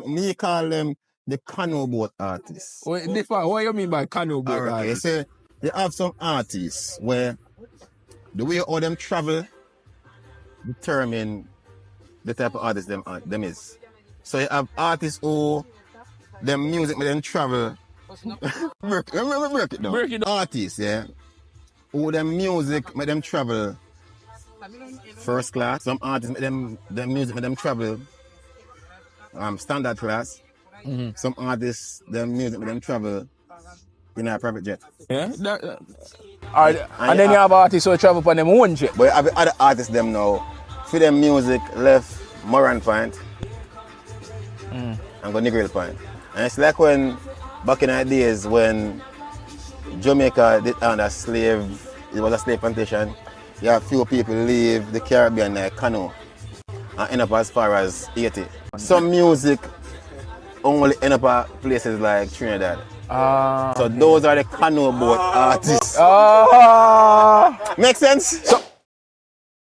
me call them the canoe boat artists. What you mean by canoe boat Okay, artist? so you have some artists where the way all them travel determine the type of artist them is. So you have artists who them music make them travel. break it down. Break it down. Artists, yeah. Who them music make them travel first class. Some artists make them music make them travel standard class. Mm-hmm. Some artists them music make them travel in a private jet. Yeah. Alright. And then you have artists who travel on them own jet. But you have other artists them now for them music left Moran Point and go Negril Point. And it's like when back in the days when Jamaica did under slave, it was a slave plantation. You have few people leave the Caribbean like canoe and end up as far as Haiti. Some music only end up at places like Trinidad. So those are the canoe boat artists. Make sense? So